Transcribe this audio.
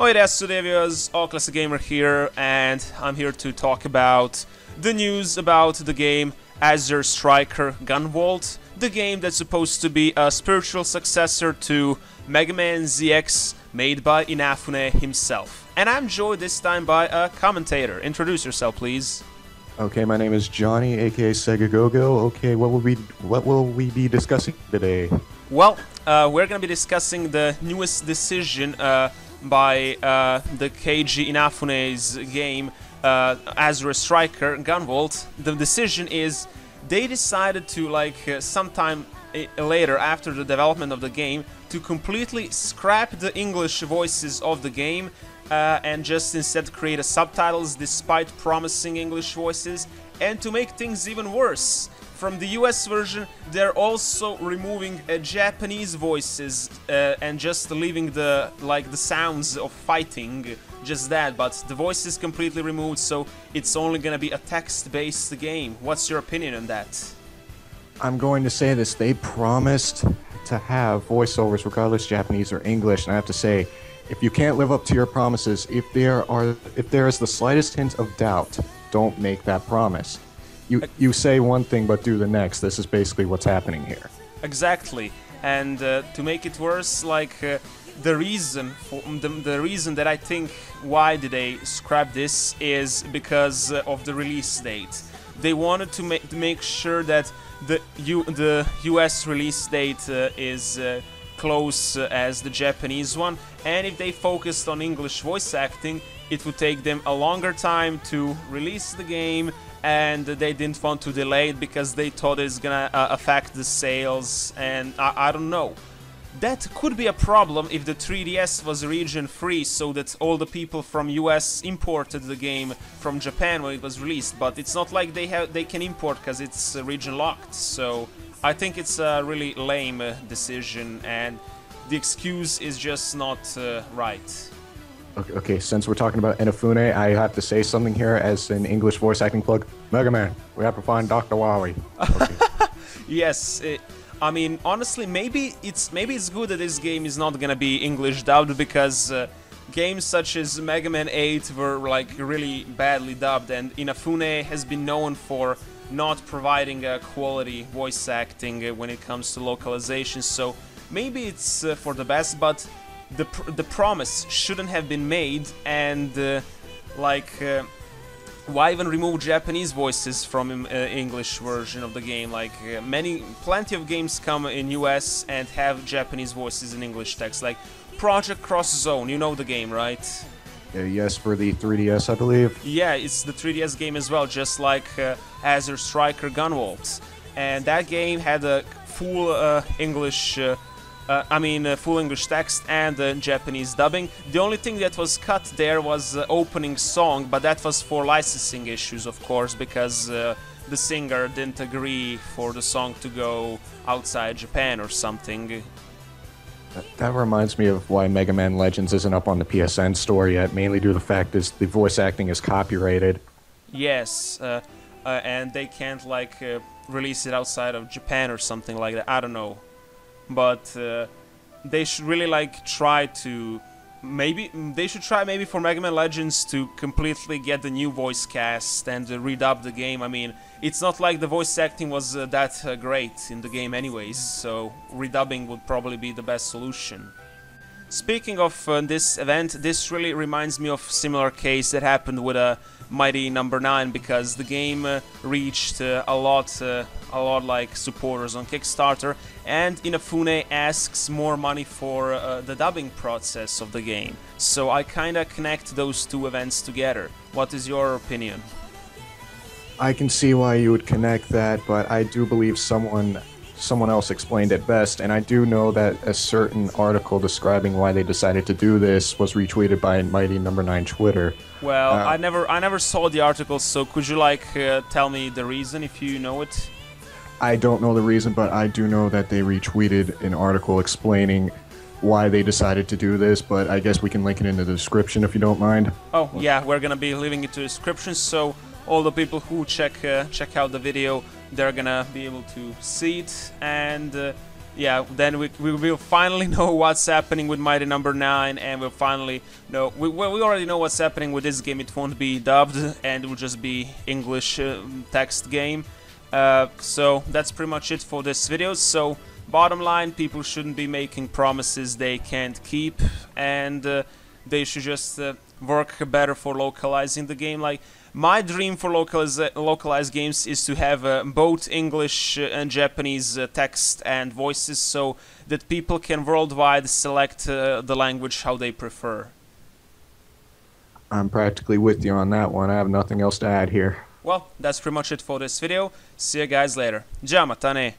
Oi adesso viewers, OldClassicGamer here, and I'm here to talk about the news about the game Azure Striker Gunvolt, the game that's supposed to be a spiritual successor to Mega Man ZX, made by Inafune himself. And I'm joined this time by a commentator. Introduce yourself, please. Okay, my name is Johnny, aka SEGAGOGO'S. Okay, what will we be discussing today? Well, we're gonna be discussing the newest decision by the KG Inafune's game Azure Striker Gunvolt. The decision is they decided to, sometime later after the development of the game, to completely scrap the English voices of the game and just instead create subtitles despite promising English voices. And to make things even worse, from the US version they're also removing Japanese voices and just leaving the sounds of fighting, just that, but the voice is completely removed, so it's only gonna be a text-based game. What's your opinion on that? I'm going to say this, they promised to have voiceovers regardless Japanese or English, and I have to say, if you can't live up to your promises, if there is the slightest hint of doubt, don't make that promise. You say one thing but do the next. This is basically what's happening here. Exactly, and to make it worse, the reason that I think why did they scrap this is because of the release date. They wanted to make sure that the US release date is close as the Japanese one, and if they focused on English voice acting, it would take them a longer time to release the game, and they didn't want to delay it because they thought it's gonna affect the sales, and I don't know. That could be a problem if the 3DS was region free, so that all the people from US imported the game from Japan when it was released, but it's not like they can import because it's region locked, so I think it's a really lame decision, and the excuse is just not right. Okay, since we're talking about Inafune, I have to say something here as an English voice acting plug. Mega Man, we have to find Dr. Wily. Okay. Yes, I mean, honestly, maybe it's good that this game is not gonna be English dubbed, because games such as Mega Man 8 were really badly dubbed, and Inafune has been known for not providing quality voice acting when it comes to localization. So maybe it's for the best, but the promise shouldn't have been made, and why even remove Japanese voices from English version of the game? Plenty of games come in US and have Japanese voices in English text, like Project Cross Zone. You know the game, right? Yes, for the 3DS, I believe. Yeah, it's the 3DS game as well, just like Azure Striker Gunvolt, and that game had a full English. Full English text and Japanese dubbing. The only thing that was cut there was the opening song, but that was for licensing issues, of course, because the singer didn't agree for the song to go outside Japan or something. That reminds me of why Mega Man Legends isn't up on the PSN store yet, mainly due to the fact is the voice acting is copyrighted. Yes, and they can't release it outside of Japan or something like that. I don't know. But they should really try to maybe for Mega Man Legends to completely get the new voice cast and redub the game. I mean, it's not like the voice acting was that great in the game anyways, so redubbing would probably be the best solution. Speaking of this event, this really reminds me of a similar case that happened with Mighty Number 9, because the game reached a lot supporters on Kickstarter, and Inafune asks more money for the dubbing process of the game. So I kinda connect those two events together. What is your opinion? I can see why you would connect that, but I do believe someone else explained it best, and I do know that a certain article describing why they decided to do this was retweeted by Mighty Number 9 Twitter. Well, I never saw the article, so could you tell me the reason if you know it? I don't know the reason, but I do know that they retweeted an article explaining why they decided to do this, but I guess we can link it in the description if you don't mind. Oh, yeah, we're gonna be leaving it to the description, so all the people who check out the video, they're gonna be able to see it, and yeah, then we will finally know what's happening with Mighty Number 9, and we'll finally know. We already know what's happening with this game. It won't be dubbed, and it will just be English text game. So that's pretty much it for this video. So bottom line, people shouldn't be making promises they can't keep, and they should just work better for localizing the game. Like, my dream for localized games is to have both English and Japanese text and voices, so that people can worldwide select the language how they prefer. I'm practically with you on that one. I have nothing else to add here. Well, that's pretty much it for this video. See you guys later. Ciao, matane!